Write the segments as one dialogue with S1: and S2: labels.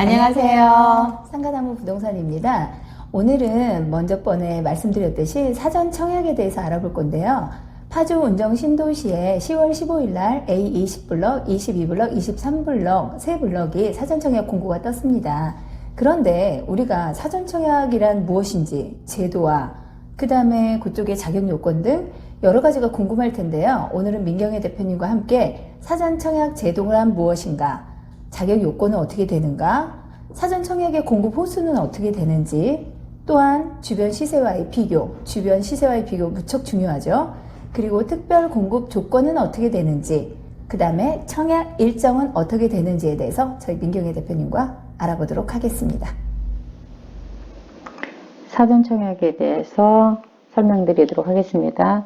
S1: 안녕하세요. 상가나무 부동산입니다. 오늘은 먼저 번에 말씀드렸듯이 사전 청약에 대해서 알아볼 건데요. 파주 운정 신도시에 10월 15일 날 A20블럭, 22블럭, 23블럭 세 블럭이 사전 청약 공고가 떴습니다. 그런데 우리가 사전 청약이란 무엇인지 제도와 그 다음에 그쪽의 자격 요건 등 여러 가지가 궁금할 텐데요. 오늘은 민경애 대표님과 함께 사전 청약 제도란 무엇인가, 자격 요건은 어떻게 되는가, 사전 청약의 공급 호수는 어떻게 되는지, 또한 주변 시세와의 비교 무척 중요하죠. 그리고 특별 공급 조건은 어떻게 되는지, 그 다음에 청약 일정은 어떻게 되는지에 대해서 저희 민경애 대표님과 알아보도록 하겠습니다.
S2: 사전 청약에 대해서 설명드리도록 하겠습니다.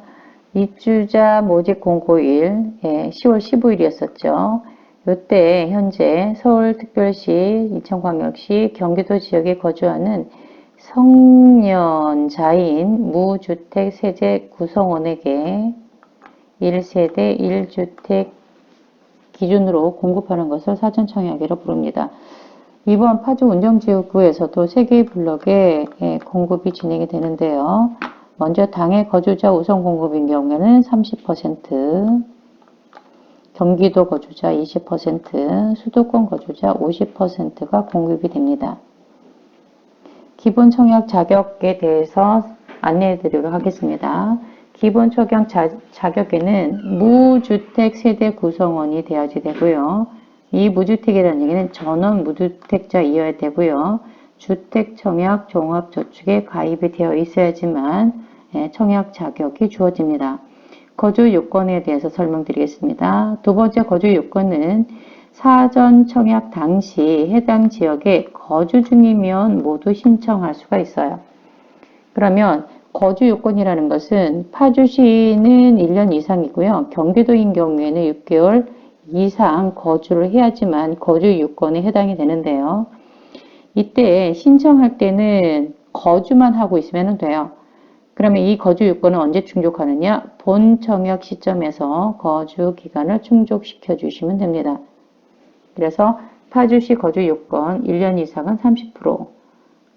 S2: 입주자 모집 공고일 10월 15일이었었죠. 이때 현재 서울특별시, 이천광역시, 경기도 지역에 거주하는 성년자인 무주택 세제 구성원에게 1세대 1주택 기준으로 공급하는 것을 사전 청약이라고 부릅니다. 이번 파주 운정지역구에서도 3개의 블럭에 공급이 진행이 되는데요. 먼저 당해 거주자 우선 공급인 경우에는 30%, 경기도 거주자 20%, 수도권 거주자 50%가 공급이 됩니다. 기본 청약 자격에 대해서 안내해 드리도록 하겠습니다. 기본 청약 자격에는 무주택 세대 구성원이 되어야 되고요. 이 무주택이라는 얘기는 전원 무주택자이어야 되고요. 주택 청약 종합저축에 가입이 되어 있어야지만 청약 자격이 주어집니다. 거주 요건에 대해서 설명드리겠습니다. 두 번째 거주 요건은 사전 청약 당시 해당 지역에 거주 중이면 모두 신청할 수가 있어요. 그러면 거주 요건이라는 것은 파주시는 1년 이상이고요. 경기도인 경우에는 6개월 이상 거주를 해야지만 거주 요건에 해당이 되는데요. 이때 신청할 때는 거주만 하고 있으면 돼요. 그러면 이 거주 요건은 언제 충족하느냐? 본 청약 시점에서 거주 기간을 충족시켜 주시면 됩니다. 그래서 파주시 거주 요건 1년 이상은 30%,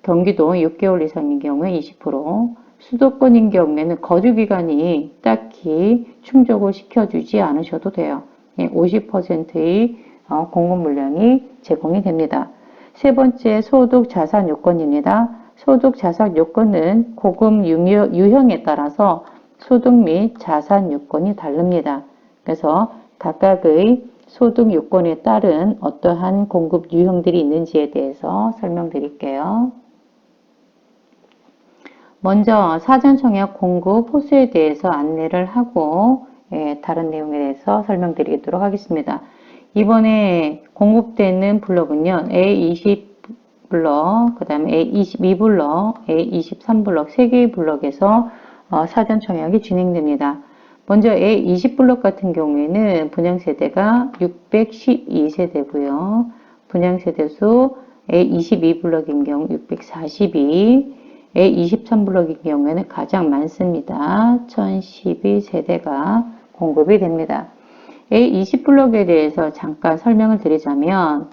S2: 경기도 6개월 이상인 경우에 20%, 수도권인 경우에는 거주 기간이 딱히 충족을 시켜주지 않으셔도 돼요. 50%의 공급 물량이 제공이 됩니다. 세 번째 소득 자산 요건입니다. 소득 자산 요건은 고금 유형에 따라서 소득 및 자산 요건이 다릅니다. 그래서 각각의 소득 요건에 따른 어떠한 공급 유형들이 있는지에 대해서 설명드릴게요. 먼저 사전 청약 공급 호수에 대해서 안내를 하고 다른 내용에 대해서 설명드리도록 하겠습니다. 이번에 공급되는 블럭은요. A20블럭, 그 다음에 A22블럭, A23블럭 3개의 블럭에서 사전 청약이 진행됩니다. 먼저 A20블럭 같은 경우에는 분양세대가 612세대고요. 분양세대수 A22블럭인 경우 642, A23블럭인 경우에는 가장 많습니다. 1012세대가 공급이 됩니다. A20블럭에 대해서 잠깐 설명을 드리자면,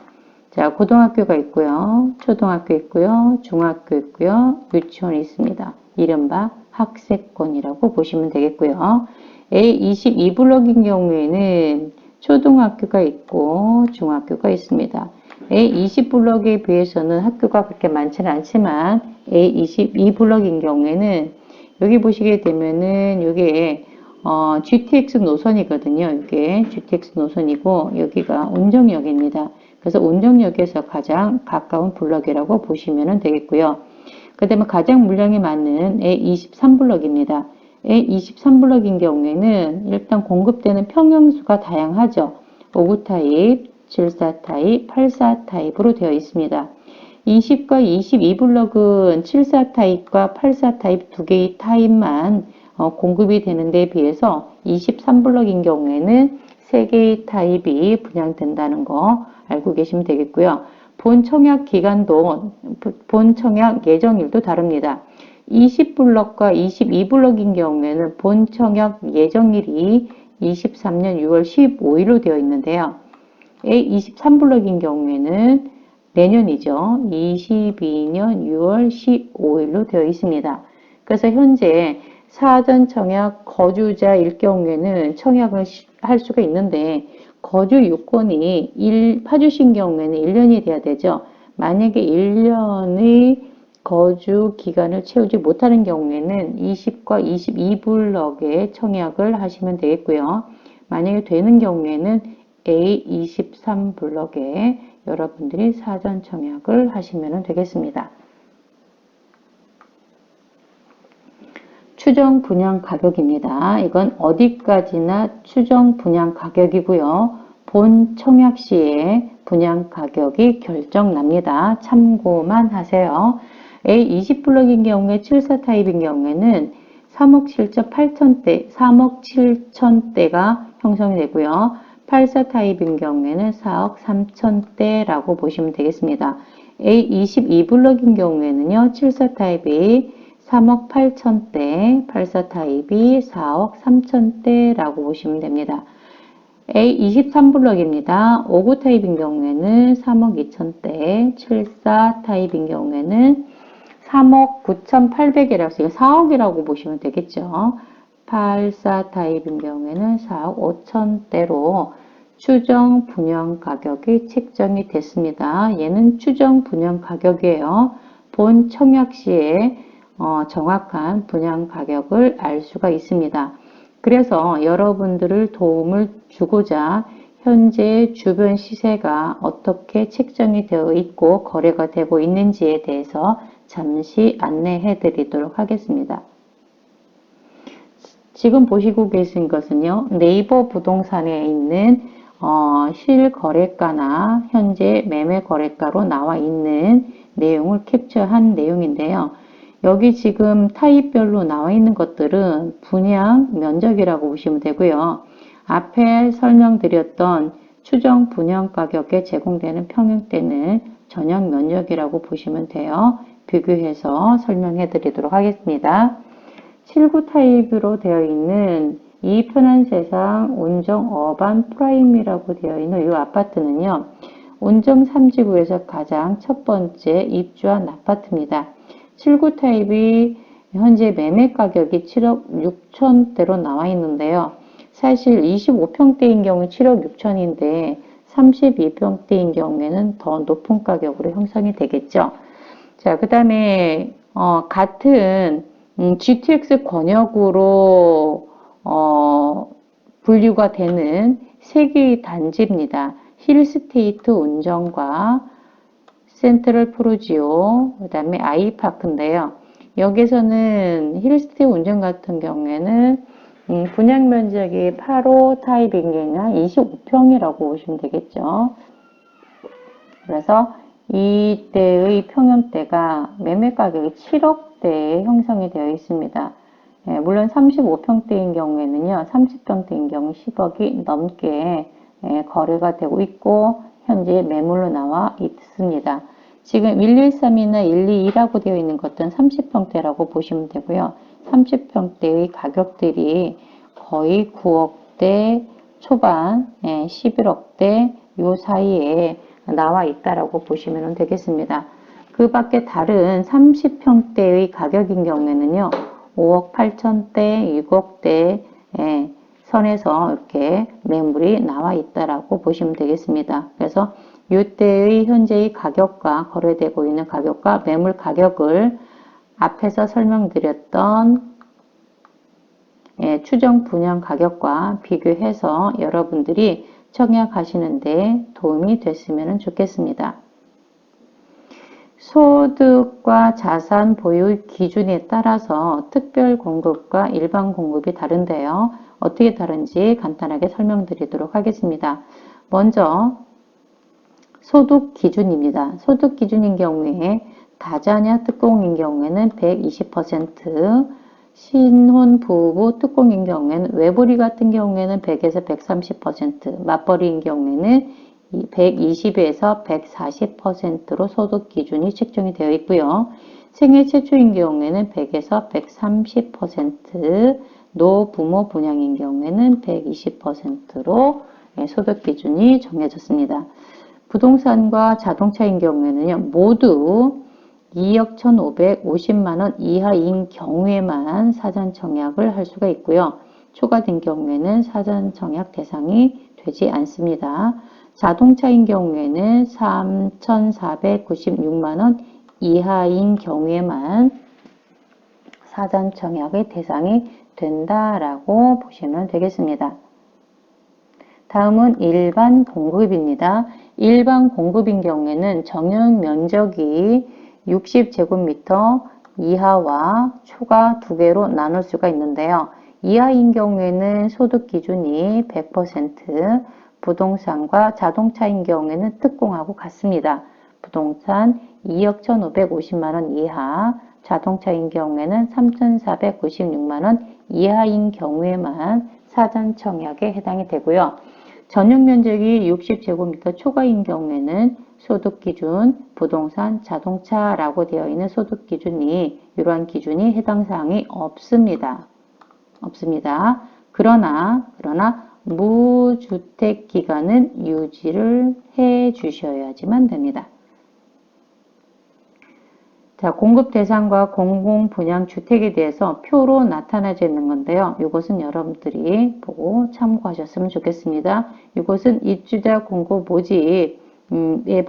S2: 자, 고등학교가 있고요. 초등학교 있고요. 중학교 있고요. 유치원이 있습니다. 이른바 학세권이라고 보시면 되겠고요. A22블럭인 경우에는 초등학교가 있고 중학교가 있습니다. A20블럭에 비해서는 학교가 그렇게 많지는 않지만 A22블럭인 경우에는 여기 보시게 되면은 이게 GTX 노선이거든요. 이게 GTX 노선이고 여기가 운정역입니다. 그래서 운정역에서 가장 가까운 블럭이라고 보시면 되겠고요. 그 다음에 가장 물량이 많은 A23블럭입니다. A23블럭인 경우에는 일단 공급되는 평형수가 다양하죠. 5구 타입, 74 타입, 84 타입으로 되어 있습니다. 20과 22블럭은 74 타입과 84 타입 두 개의 타입만 공급이 되는 데에 비해서 23블럭인 경우에는 3개의 타입이 분양된다는 거 알고 계시면 되겠고요. 본 청약 기간도, 본 청약 예정일도 다릅니다. 20블럭과 22블럭인 경우에는 본 청약 예정일이 23년 6월 15일로 되어 있는데요. A23블럭인 경우에는 내년이죠. 22년 6월 15일로 되어 있습니다. 그래서 현재 사전 청약 거주자일 경우에는 청약을 할 수가 있는데 거주 요건이 파주신 경우에는 1년이 돼야 되죠. 만약에 1년의 거주 기간을 채우지 못하는 경우에는 20과 22블럭에 청약을 하시면 되겠고요. 만약에 되는 경우에는 A23블럭에 여러분들이 사전 청약을 하시면 되겠습니다. 추정 분양 가격입니다. 이건 어디까지나 추정 분양 가격이고요. 본 청약 시에 분양 가격이 결정납니다. 참고만 하세요. A20블럭인 경우에 74 타입인 경우에는 3억 7천 8천대, 3억 7천대가 형성이 되고요. 84 타입인 경우에는 4억 3천대라고 보시면 되겠습니다. A22블럭인 경우에는요. 74 타입이 3억 8천대, 84 타입이 4억 3천대라고 보시면 됩니다. A23블럭입니다. 59 타입인 경우에는 3억 2천대, 74 타입인 경우에는 3억 9,800이라고 해서 4억이라고 보시면 되겠죠. 84 타입인 경우에는 4억 5천대로 추정 분양 가격이 책정이 됐습니다. 얘는 추정 분양 가격이에요. 본 청약 시에 정확한 분양 가격을 알 수가 있습니다. 그래서 여러분들을 도움을 주고자 현재 주변 시세가 어떻게 책정이 되어 있고 거래가 되고 있는지에 대해서 잠시 안내해 드리도록 하겠습니다. 지금 보시고 계신 것은요. 네이버 부동산에 있는 실거래가나 현재 매매거래가로 나와 있는 내용을 캡처한 내용인데요. 여기 지금 타입별로 나와 있는 것들은 분양 면적이라고 보시면 되고요. 앞에 설명드렸던 추정 분양 가격에 제공되는 평형대는 전용 면적이라고 보시면 돼요. 비교해서 설명해 드리도록 하겠습니다. 79 타입으로 되어 있는 이 편한 세상 온정 어반 프라임이라고 되어 있는 이 아파트는요. 온정 3지구에서 가장 첫 번째 입주한 아파트입니다. 79 타입이 현재 매매 가격이 7억 6천대로 나와 있는데요. 사실 25평대인 경우 7억 6천인데 32평대인 경우에는 더 높은 가격으로 형성이 되겠죠. 자, 그 다음에 같은 GTX 권역으로 분류가 되는 세 개의 단지입니다. 힐스테이트 온정과 센트럴 프루지오, 그 다음에 아이파크인데요. 여기서는 힐스테이트 온정 같은 경우에는 분양 면적이 8호 타입인 경우는 25평이라고 보시면 되겠죠. 그래서 이때의 평형대가 매매 가격이 7억대에 형성이 되어 있습니다. 예, 물론 35평대인 경우에는요, 30평대인 경우 10억이 넘게 거래가 되고 있고 현재 매물로 나와 있습니다. 지금 113이나 122라고 되어 있는 것은 30평대라고 보시면 되고요. 30평대의 가격들이 거의 9억대 초반, 11억대 요 사이에 나와 있다라고 보시면 되겠습니다. 그 밖에 다른 30평대의 가격인 경우에는요, 5억 8천대, 6억대 선에서 이렇게 매물이 나와 있다라고 보시면 되겠습니다. 그래서 이때의 현재의 가격과 거래되고 있는 가격과 매물 가격을 앞에서 설명드렸던 추정 분양 가격과 비교해서 여러분들이 청약하시는데 도움이 됐으면 좋겠습니다. 소득과 자산 보유 기준에 따라서 특별 공급과 일반 공급이 다른데요. 어떻게 다른지 간단하게 설명드리도록 하겠습니다. 먼저 소득 기준입니다. 소득 기준인 경우에 다자녀 특공인 경우에는 120%, 신혼 부부 특공인 경우에는 외벌이 같은 경우에는 100에서 130%, 맞벌이인 경우에는 120에서 140%로 소득 기준이 책정이 되어 있고요. 생애 최초인 경우에는 100에서 130%, 노부모 분양인 경우에는 120%로 소득 기준이 정해졌습니다. 부동산과 자동차인 경우에는요, 모두 2억 1,550만 원 이하인 경우에만 사전 청약을 할 수가 있고요. 초과된 경우에는 사전 청약 대상이 되지 않습니다. 자동차인 경우에는 3,496만 원 이하인 경우에만 사전 청약의 대상이 된다라고 보시면 되겠습니다. 다음은 일반 공급입니다. 일반 공급인 경우에는 정용 면적이 60제곱미터 이하와 초과 두 개로 나눌 수가 있는데요. 이하인 경우에는 소득 기준이 100%, 부동산과 자동차인 경우에는 특공하고 같습니다. 부동산 2억 1,550만 원 이하, 자동차인 경우에는 3,496만 원 이하인 경우에만 사전 청약에 해당이 되고요. 전용 면적이 60제곱미터 초과인 경우에는 소득기준, 부동산, 자동차라고 되어 있는 소득기준이 이러한 기준이 해당 사항이 없습니다. 그러나 무주택 기간은 유지를 해 주셔야지만 됩니다. 자, 공급 대상과 공공 분양 주택에 대해서 표로 나타나져 있는 건데요. 이것은 여러분들이 보고 참고하셨으면 좋겠습니다. 이것은 입주자 공급 모집에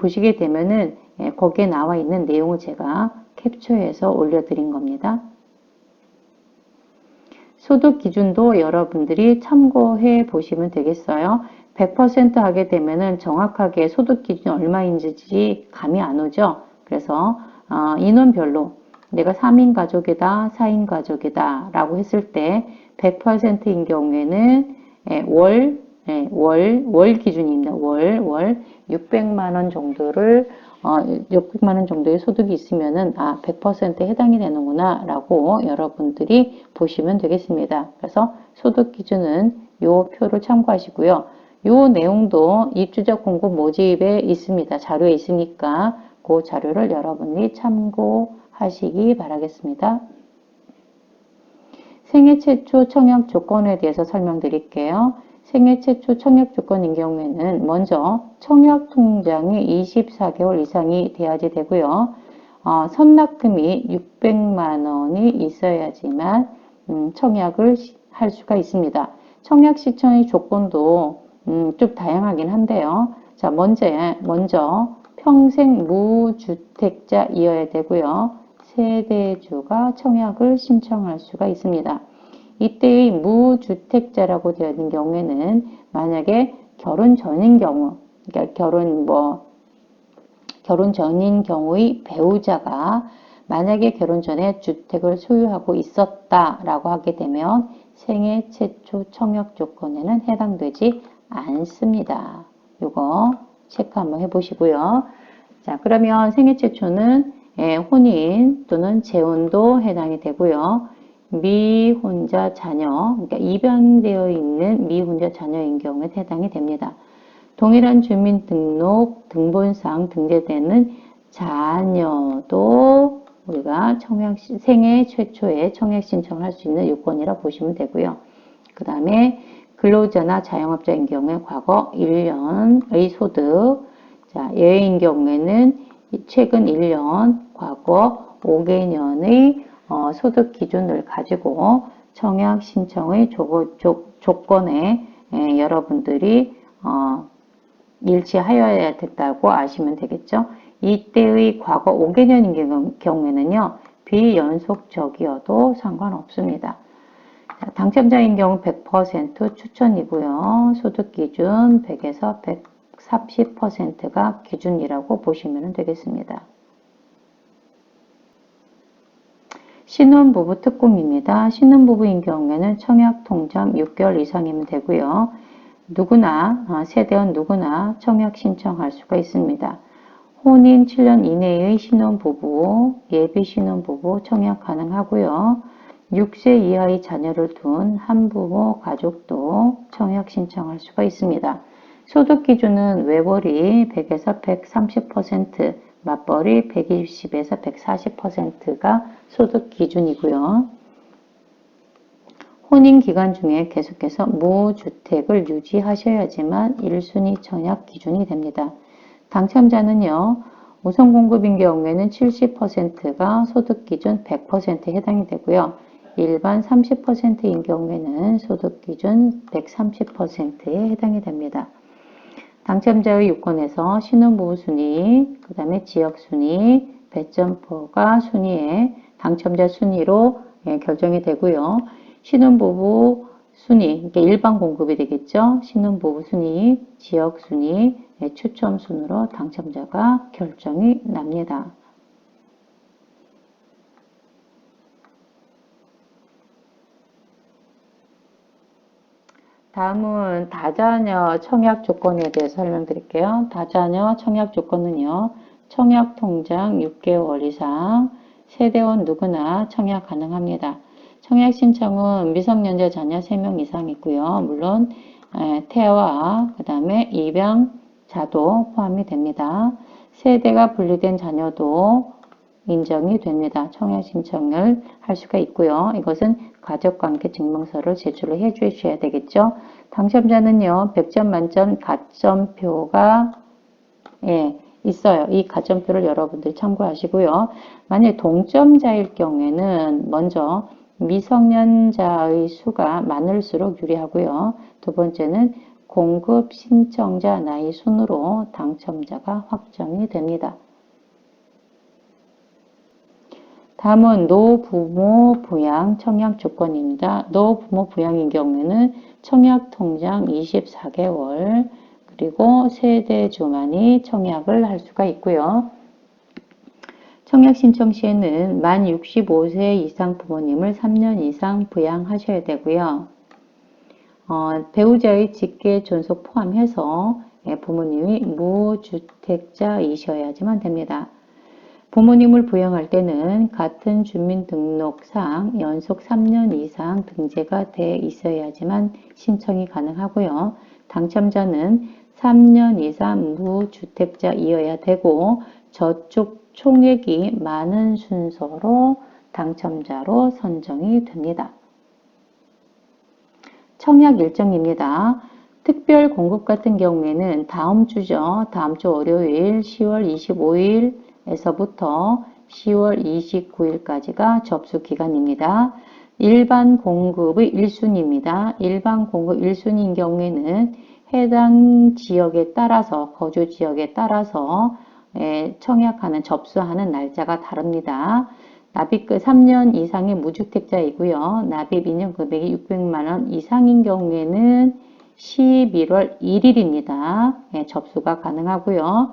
S2: 보시게 되면은 거기에 나와 있는 내용을 제가 캡처해서 올려드린 겁니다. 소득 기준도 여러분들이 참고해 보시면 되겠어요. 100% 하게 되면은 정확하게 소득 기준이 얼마인지 감이 안 오죠. 그래서 인원별로 내가 3인 가족이다, 4인 가족이다 라고 했을 때 100%인 경우에는 월 기준입니다. 월 600만 원 정도를 600만 원 정도의 소득이 있으면은 100%에 해당이 되는구나 라고 여러분들이 보시면 되겠습니다. 그래서 소득 기준은 요 표를 참고하시고요. 요 내용도 입주자 공급 모집에 있습니다. 자료에 있으니까 그 자료를 여러분이 참고하시기 바라겠습니다. 생애 최초 청약 조건에 대해서 설명드릴게요. 생애 최초 청약 조건인 경우에는 먼저 청약 통장이 24개월 이상이 돼야지 되고요. 선납금이 600만 원이 있어야지만 청약을 할 수가 있습니다. 청약 시청의 조건도 좀 다양하긴 한데요. 자, 먼저 평생 무주택자이어야 되고요. 세대주가 청약을 신청할 수가 있습니다. 이때의 무주택자라고 되어 있는 경우에는 만약에 결혼 전인 경우, 그러니까 결혼 전인 경우의 배우자가 만약에 결혼 전에 주택을 소유하고 있었다라고 하게 되면 생애 최초 청약 조건에는 해당되지 않습니다. 이거 체크 한번 해보시고요. 자, 그러면 생애 최초는 혼인 또는 재혼도 해당이 되고요. 미혼자 자녀, 그러니까 입양되어 있는 미혼자 자녀인 경우에 해당이 됩니다. 동일한 주민등록 등본상 등재되는 자녀도 우리가 생애 최초에 청약 신청을 할 수 있는 요건이라 보시면 되고요. 그 다음에 근로자나 자영업자인 경우에 과거 1년의 소득, 자, 예외인 경우에는 최근 1년, 과거 5개년의 소득 기준을 가지고 청약 신청의 조건에 여러분들이 일치하여야 된다고 아시면 되겠죠. 이때의 과거 5개년인 경우에는요. 비연속적이어도 상관없습니다. 자, 당첨자인 경우 100% 추천이고요. 소득 기준 100에서 130%가 기준이라고 보시면 되겠습니다. 신혼부부 특공입니다. 신혼부부인 경우에는 청약통장 6개월 이상이면 되고요. 누구나, 세대원 누구나 청약 신청할 수가 있습니다. 혼인 7년 이내의 신혼부부, 예비 신혼부부 청약 가능하고요. 6세 이하의 자녀를 둔 한부모 가족도 청약 신청할 수가 있습니다. 소득 기준은 외벌이 100에서 130%, 맞벌이 120에서 140%가 소득 기준이고요. 혼인 기간 중에 계속해서 무주택을 유지하셔야지만 1순위 청약 기준이 됩니다. 당첨자는요, 우선 공급인 경우에는 70%가 소득 기준 100%에 해당이 되고요. 일반 30%인 경우에는 소득 기준 130%에 해당이 됩니다. 당첨자의 요건에서 신혼부부 순위, 그 다음에 지역 순위, 배점표가 순위에 당첨자 순위로 결정이 되고요. 신혼부부 순위, 이게 일반 공급이 되겠죠. 신혼부부 순위, 지역 순위, 추첨 순으로 당첨자가 결정이 납니다. 다음은 다자녀 청약 조건에 대해서 설명드릴게요. 다자녀 청약 조건은요, 청약 통장 6개월 이상, 세대원 누구나 청약 가능합니다. 청약 신청은 미성년자 자녀 3명 이상 있고요. 물론 태아, 그 다음에 입양자도 포함이 됩니다. 세대가 분리된 자녀도 인정이 됩니다. 청약 신청을 할 수가 있고요. 이것은 가족관계 증명서를 제출을 해 주셔야 되겠죠. 당첨자는요, 100점 만점 가점표가 있어요. 이 가점표를 여러분들이 참고하시고요. 만약 동점자일 경우에는 먼저 미성년자의 수가 많을수록 유리하고요. 두 번째는 공급 신청자 나이 순으로 당첨자가 확정이 됩니다. 다음은 노부모 부양 청약 조건입니다. 노부모 부양인 경우에는 청약 통장 24개월 그리고 세대주만이 청약을 할 수가 있고요. 청약 신청 시에는 만 65세 이상 부모님을 3년 이상 부양하셔야 되고요. 배우자의 직계 존속 포함해서 부모님이 무주택자이셔야지만 됩니다. 부모님을 부양할 때는 같은 주민등록상 연속 3년 이상 등재가 돼 있어야지만 신청이 가능하고요. 당첨자는 3년 이상 무주택자이어야 되고 저축 총액이 많은 순서로 당첨자로 선정이 됩니다. 청약 일정입니다. 특별 공급 같은 경우에는 다음 주죠. 다음 주 월요일 10월 25일 에서부터 10월 29일까지가 접수 기간입니다. 일반 공급의 1순위입니다. 일반 공급 1순위인 경우에는 해당 지역에 따라서 거주 지역에 따라서 청약하는 접수하는 날짜가 다릅니다. 납입금 3년 이상의 무주택자이고요. 납입 2년 금액이 600만 원 이상인 경우에는 11월 1일입니다. 접수가 가능하고요.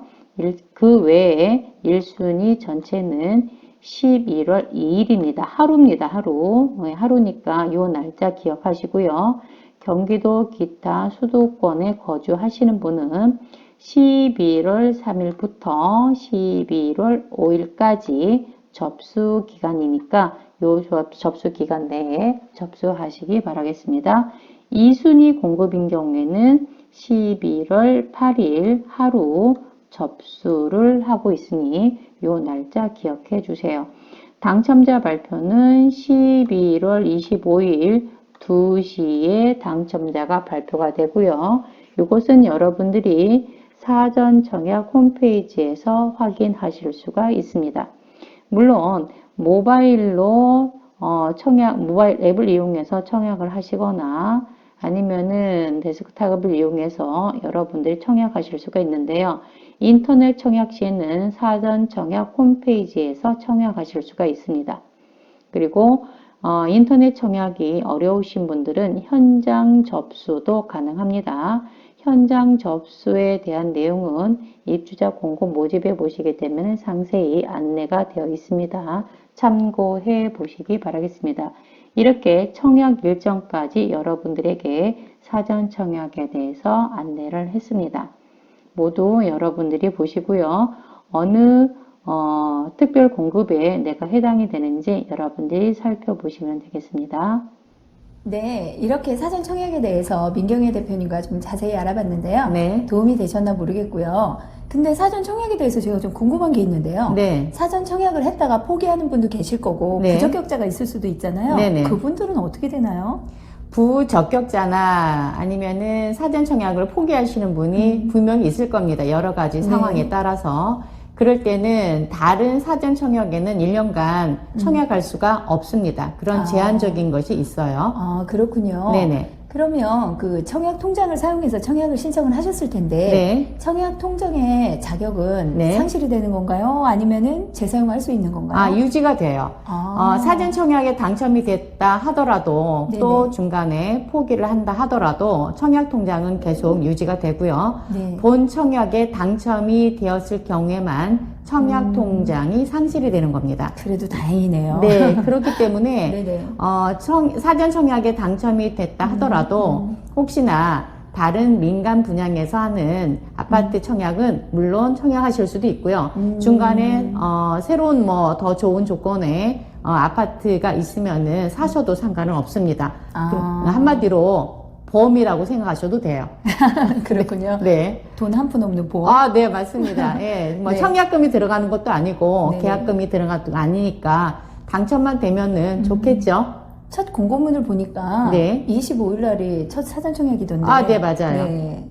S2: 그 외에 1순위 전체는 11월 2일입니다. 하루입니다. 하루. 하루니까 이 날짜 기억하시고요. 경기도 기타 수도권에 거주하시는 분은 11월 3일부터 11월 5일까지 접수 기간이니까 이 접수 기간 내에 접수하시기 바라겠습니다. 2순위 공급인 경우에는 11월 8일 하루 접수를 하고 있으니 이 날짜 기억해 주세요. 당첨자 발표는 11월 25일 2시에 당첨자가 발표가 되고요. 이것은 여러분들이 사전 청약 홈페이지에서 확인하실 수가 있습니다. 물론 모바일로 모바일 앱을 이용해서 청약을 하시거나 아니면은 데스크탑을 이용해서 여러분들이 청약하실 수가 있는데요. 인터넷 청약 시에는 사전 청약 홈페이지에서 청약하실 수가 있습니다. 그리고 인터넷 청약이 어려우신 분들은 현장 접수도 가능합니다. 현장 접수에 대한 내용은 입주자 공고 모집에 보시게 되면 상세히 안내가 되어 있습니다. 참고해 보시기 바라겠습니다. 이렇게 청약 일정까지 여러분들에게 사전 청약에 대해서 안내를 했습니다. 모두 여러분들이 보시고요. 어느 특별 공급에 내가 해당이 되는지 여러분들이 살펴보시면 되겠습니다.
S1: 네, 이렇게 사전 청약에 대해서 민경혜 대표님과 좀 자세히 알아봤는데요.
S2: 네.
S1: 도움이 되셨나 모르겠고요. 근데 사전 청약에 대해서 제가 좀 궁금한 게 있는데요.
S2: 네.
S1: 사전 청약을 했다가 포기하는 분도 계실 거고
S2: 네.
S1: 부적격자가 있을 수도 있잖아요.
S2: 네네.
S1: 그분들은 어떻게 되나요?
S3: 부적격자나 아니면은 사전 청약을 포기하시는 분이 분명히 있을 겁니다. 여러 가지 상황에
S1: 네.
S3: 따라서. 그럴 때는 다른 사전 청약에는 1년간 청약할 수가 없습니다. 그런
S1: 아.
S3: 제한적인 것이 있어요.
S1: 아, 그렇군요.
S3: 네네.
S1: 그러면 그 청약 통장을 사용해서 청약을 신청을 하셨을 텐데
S3: 네.
S1: 청약 통장의 자격은
S3: 네.
S1: 상실이 되는 건가요? 아니면은 재사용할 수 있는 건가요?
S3: 아, 유지가 돼요.
S1: 아.
S3: 사전 청약에 당첨이 됐다 하더라도
S1: 네네.
S3: 또 중간에 포기를 한다 하더라도 청약 통장은 계속 유지가 되고요.
S1: 네.
S3: 본 청약에 당첨이 되었을 경우에만 청약 통장이 상실이 되는 겁니다.
S1: 그래도 다행이네요.
S3: 네, 그렇기 때문에
S1: 네네.
S3: 사전 청약에 당첨이 됐다 하더라도 혹시나 다른 민간 분양에서 하는 아파트 청약은 물론 청약하실 수도 있고요. 중간에 새로운 뭐 더 좋은 조건의 아파트가 있으면은 사셔도 상관은 없습니다.
S1: 아.
S3: 한마디로 보험이라고 생각하셔도 돼요.
S1: 그렇군요.
S3: 네.
S1: 돈 한 푼 없는 보험.
S3: 아, 네, 맞습니다. 예, 뭐
S1: 네.
S3: 청약금이 들어가는 것도 아니고
S1: 네네.
S3: 계약금이 들어가는 것도 아니니까 당첨만 되면은 좋겠죠.
S1: 첫 공고문을 보니까
S3: 네.
S1: 25일 날이 첫 사전 청약이던데.
S3: 아, 네, 맞아요.
S1: 네.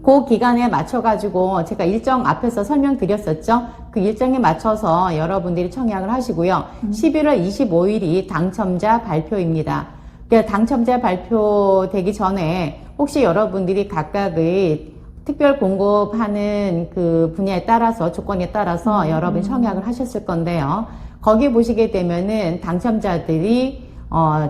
S3: 그 기간에 맞춰가지고 제가 일정 앞에서 설명드렸었죠. 그 일정에 맞춰서 여러분들이 청약을 하시고요. 11월 25일이 당첨자 발표입니다. 그러니까 당첨자 발표되기 전에 혹시 여러분들이 각각의 특별 공급하는 그 분야에 따라서 조건에 따라서 여러분 청약을 하셨을 건데요. 거기 보시게 되면은 당첨자들이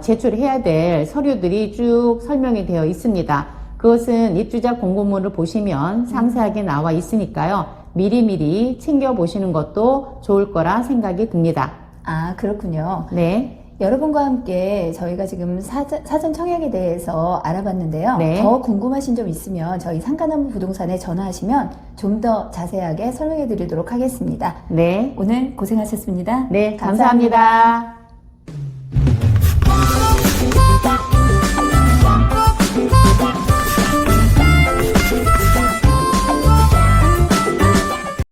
S3: 제출해야 될 서류들이 쭉 설명이 되어 있습니다. 그것은 입주자 공고문을 보시면 상세하게 나와 있으니까요. 미리미리 챙겨보시는 것도 좋을 거라 생각이 듭니다.
S1: 아, 그렇군요.
S3: 네.
S1: 여러분과 함께 저희가 지금 사전 청약에 대해서 알아봤는데요.
S3: 네.
S1: 더 궁금하신 점 있으면 저희 상가나무 부동산에 전화하시면 좀 더 자세하게 설명해 드리도록 하겠습니다.
S3: 네.
S1: 오늘 고생하셨습니다.
S3: 네. 감사합니다.